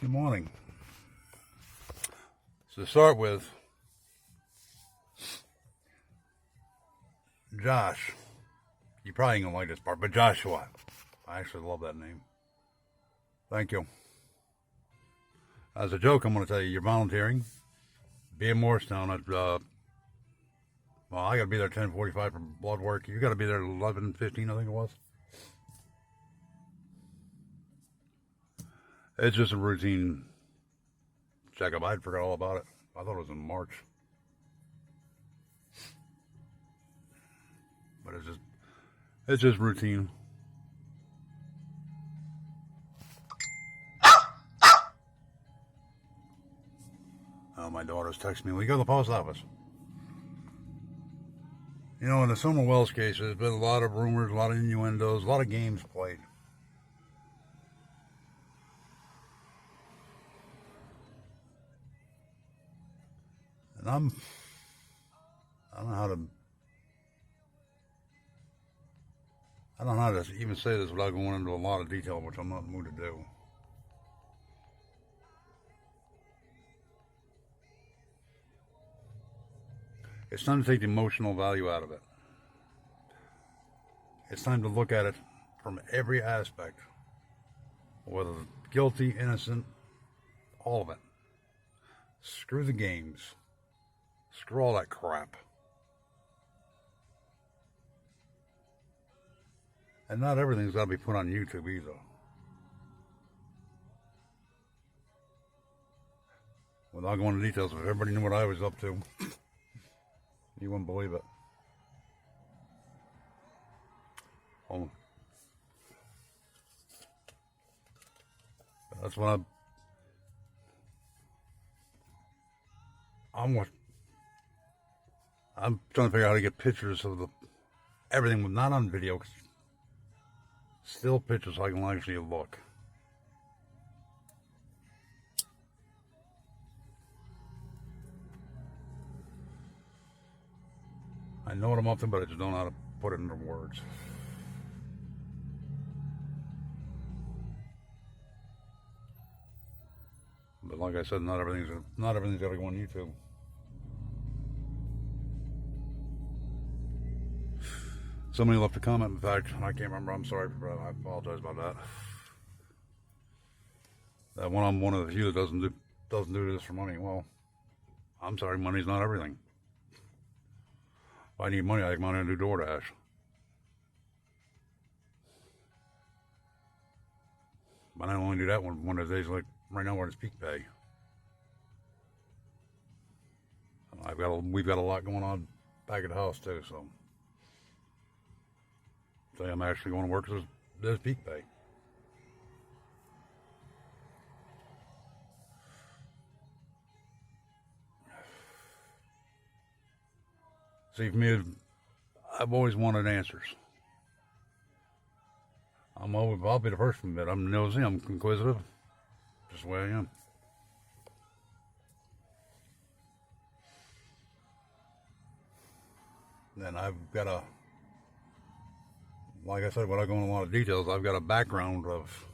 Good morning. So to start with, Josh. You probably ain't gonna like this part, but Joshua. I actually love that name. Thank you. As a joke, I'm gonna tell you, you're volunteering. Be in Morristown at well, I gotta be there at 10:45 for blood work. You gotta be there at 11:15, I think it was. It's just a routine checkup. I'd forgot all about it. I thought it was in March. But it's just routine. Oh, my daughter's texting me. We go to the post office. You know, in the Summer Wells case, there's been a lot of rumors, a lot of innuendos, a lot of games played. And I don't know how to even say this without going into a lot of detail, which I'm not in the mood to do. It's time to take the emotional value out of it. It's time to look at it from every aspect, whether guilty, innocent, all of it. Screw the games. Screw all that crap. And not everything's got to be put on YouTube either. Without going into details, if everybody knew what I was up to, you wouldn't believe it. Hold on. That's what I'm trying to figure out how to get pictures of everything, not on video, still pictures so I can actually look. I know what I'm up to, but I just don't know how to put it into words. But like I said, not everything's got to go on YouTube. Somebody left a comment. In fact, I can't remember. I'm sorry, I apologize about that. That I'm one of the few that doesn't do this for money. Well, I'm sorry, money's not everything. If I need money, I can money to do DoorDash. But I only do that one of the days like right now when it's peak pay. We've got a lot going on back at the house too, so today I'm actually going to work because there's peak pay. See, for me, I've always wanted answers. I'll be the first to admit I'm nosy, I'm inquisitive, just the way I am. And I've got like I said, without going into a lot of details, I've got a background of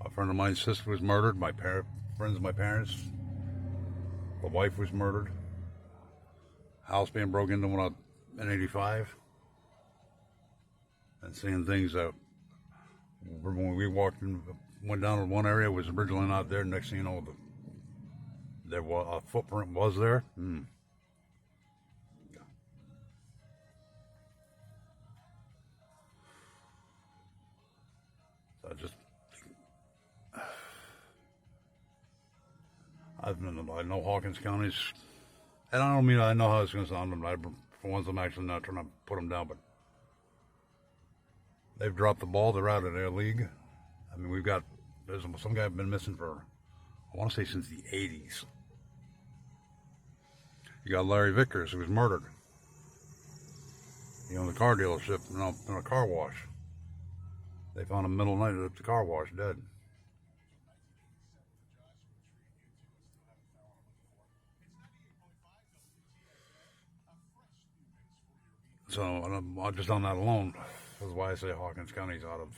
a friend of mine's sister was murdered, friends of my parents, the wife was murdered, house being broken into in 85, and seeing things that when we went down to one area was originally not there. Next thing you know, there was a footprint was there. I know Hawkins County's, and I don't mean I know how it's going to sound, but for once I'm actually not trying to put them down, but they've dropped the ball. They're out of their league. I mean, there's some guy been missing for, I want to say since the 80s. You got Larry Vickers, who was murdered. He owned a car dealership, in a car wash. They found him middle of the night at the car wash, dead. So just on that alone, that's why I say Hawkins County's out of.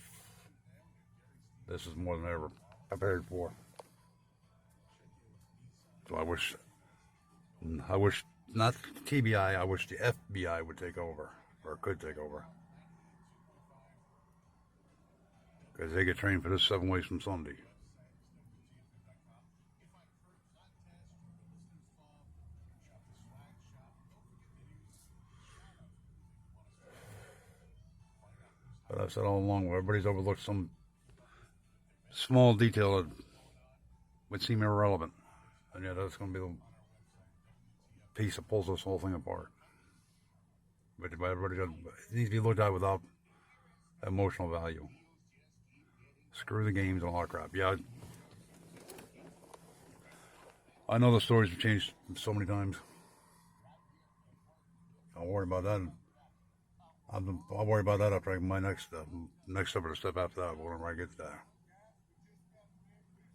This is more than ever prepared for. So I wish not TBI. I wish the FBI would take over or could take over because they get trained for this 7 ways from Sunday. But I've said all along, everybody's overlooked some small detail that would seem irrelevant, and yet that's going to be the piece that pulls this whole thing apart. But everybody, it needs to be looked at without emotional value. Screw the games and all that crap. Yeah, I know the stories have changed so many times. Don't worry about that. I'll worry about that after my next step of the step after that, whenever I get there.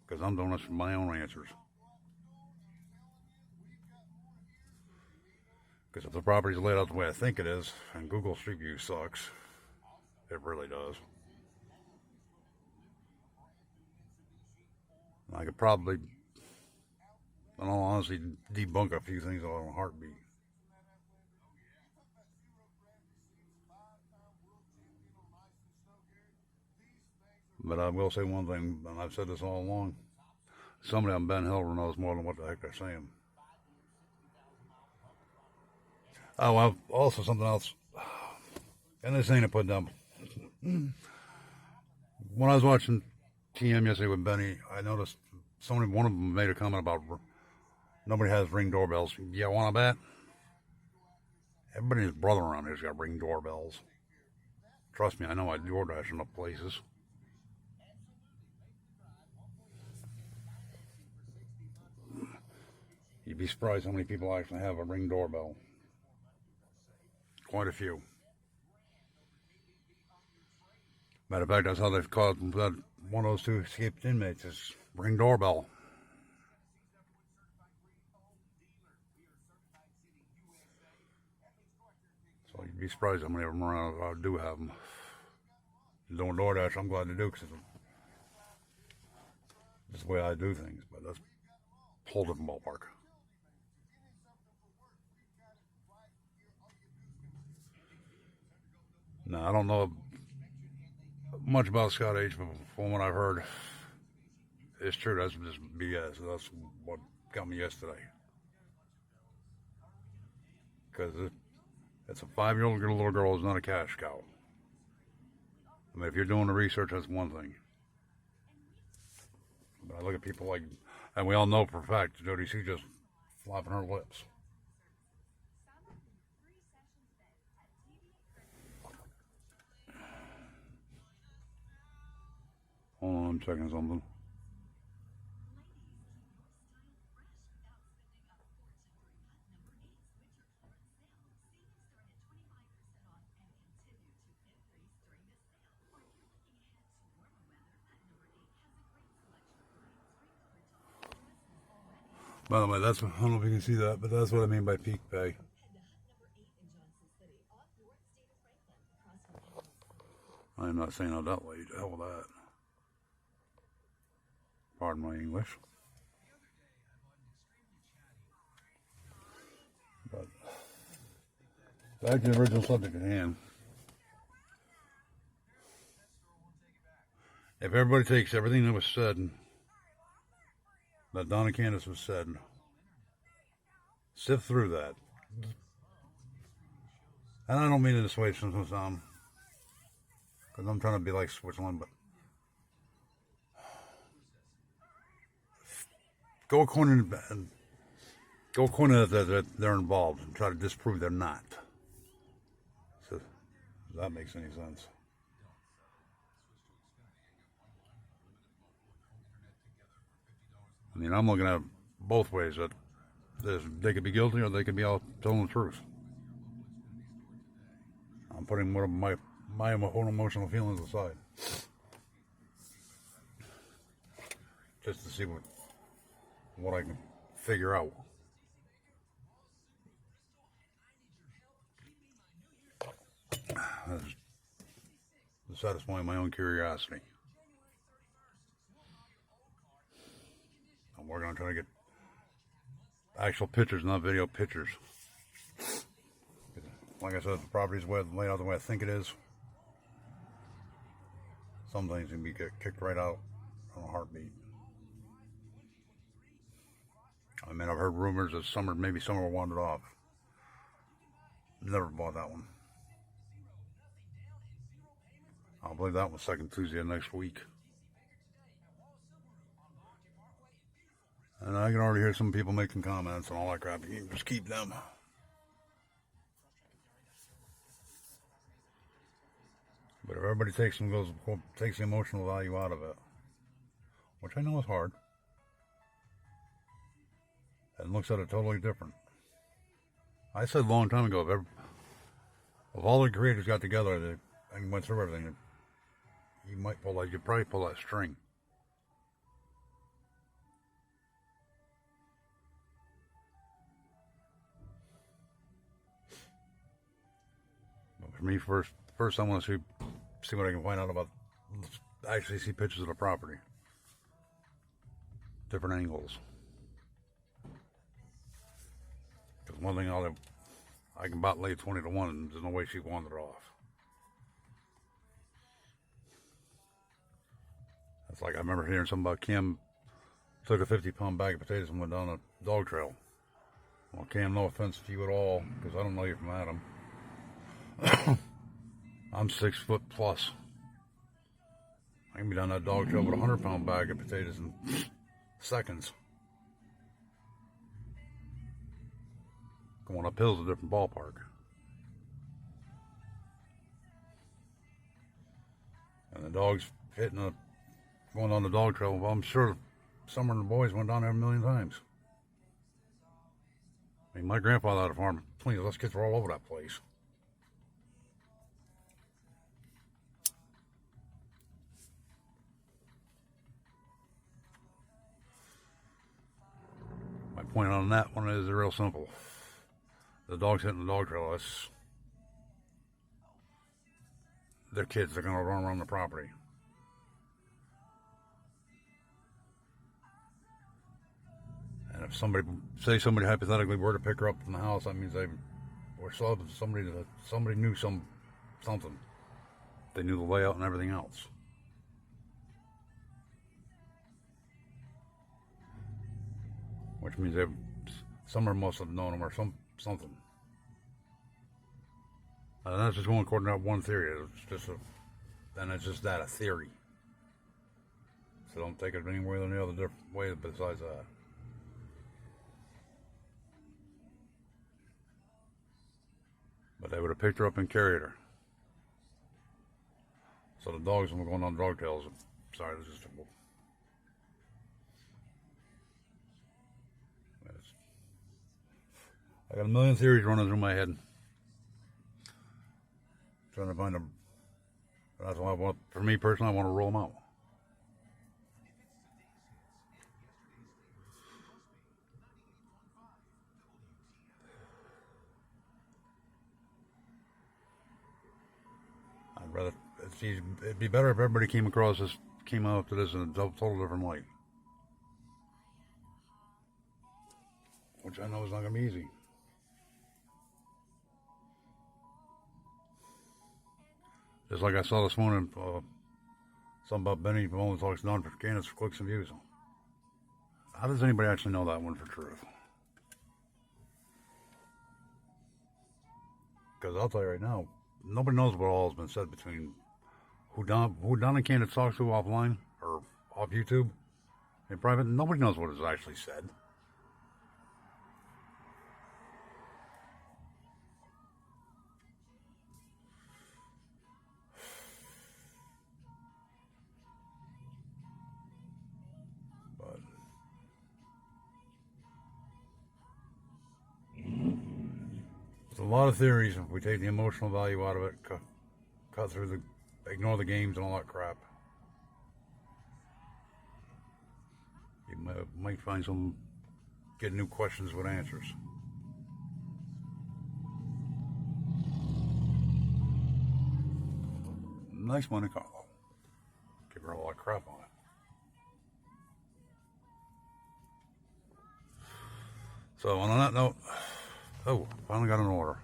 Because I'm doing this for my own answers. Because if the property's laid out the way I think it is, and Google Street View sucks, it really does. I could probably, in all honesty, debunk a few things on a heartbeat. But I will say one thing, and I've said this all along. Somebody on Ben Hill knows more than what the heck they're saying. Oh, well, also something else. And this ain't a put down. When I was watching TM yesterday with Benny, I noticed one of them made a comment about nobody has Ring doorbells. Yeah, want to bet? Everybody and his brother around here's got Ring doorbells. Trust me, I know I DoorDash enough places. You'd be surprised how many people actually have a Ring doorbell. Quite a few. Matter of fact, that's how they've caught that one of those 2 escaped inmates is Ring doorbell. So you'd be surprised how many of them around do have them. Doing DoorDash, I'm glad to do because it's the way I do things, but that's a whole different ballpark. Now, I don't know much about Scott H, but from what I've heard, it's true. That's just BS. That's what got me yesterday. Because it's a 5-year-old little girl who's not a cash cow. I mean, if you're doing the research, that's one thing. But I look at people like, and we all know for a fact, Jody C just flopping her lips. Hold on, I'm checking something. By the way, I don't know if you can see that, but that's what I mean by peak pay. I'm not saying out that late. Hell with that. Pardon my English. But back to the original subject at hand. If everybody takes everything that was said, that Donna Candace was said, sift through that. And I don't mean it this way sometimes, because I'm trying to be like Switzerland, but go according that they're involved and try to disprove they're not. So, if that makes any sense. I mean, I'm looking at it both ways. That they could be guilty or they could be out telling the truth. I'm putting my own emotional feelings aside. Just to see what I can figure out. To satisfy my own curiosity. working on trying to get actual pictures, not video pictures. Like I said, the property's laid out the way I think it is. Some things can be kicked right out on a heartbeat. I mean, I've heard rumors that maybe some were wanted off. Never bought that one. I believe that was second Tuesday of next week. And I can already hear some people making comments and all that crap. You can just keep them. But if everybody takes the emotional value out of it, which I know is hard, and looks at it totally different. I said a long time ago, if all the creators got together and went through everything, you'd probably pull that string. But for me, first I want to see what I can find out about, actually see pictures of the property. Different angles. Because one thing I can about lay 20 to 1 and there's no way she wandered off. It's like I remember hearing something about Kim took a 50-pound bag of potatoes and went down a dog trail. Well, Kim, no offense to you at all, because I don't know you from Adam. I'm 6 foot plus. I can be down that dog trail with a 100-pound bag of potatoes in seconds. Going up hills is a different ballpark. And the dog's going down the dog trail. Well, I'm sure Summer and the boys went down there a million times. I mean, my grandfather had a farm. Please, us kids were all over that place. My point on that one is real simple. The dog's hitting the dog trail. They're kids. They're going to run around the property. And if somebody hypothetically were to pick her up from the house, that means somebody knew something. They knew the layout and everything else. Which means somebody must have known them or something. And that's just going according to that one theory. It's just a theory. So don't take it any way than the other different way besides that. But they would have picked her up and carried her. So the dogs were going on dog tails. Sorry, this is simple. I got a million theories running through my head. Trying to find them. That's why for me personally, I want to roll them out. It'd be better if everybody came out to this in a total different light. Which I know is not going to be easy. Just like I saw this morning, something about Benny only talks non for candidates for clicks and views. How does anybody actually know that one for truth? Because I'll tell you right now, nobody knows what all has been said between who Donna candidates talks to offline or off YouTube in private. Nobody knows what is actually said. A lot of theories. If we take the emotional value out of it, cut through ignore the games and all that crap, you might find get new questions with answers. Nice Monte Carlo. Give her a lot of crap on it. So on that note, oh, finally got an order.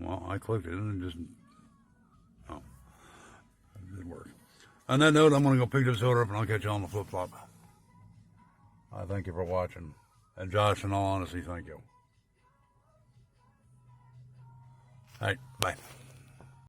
Well, I clicked it and it just, oh, it didn't work. On that note, I'm going to go pick this order up and I'll catch you on the flip flop. I thank you for watching. And Josh, in all honesty, thank you. All right, bye.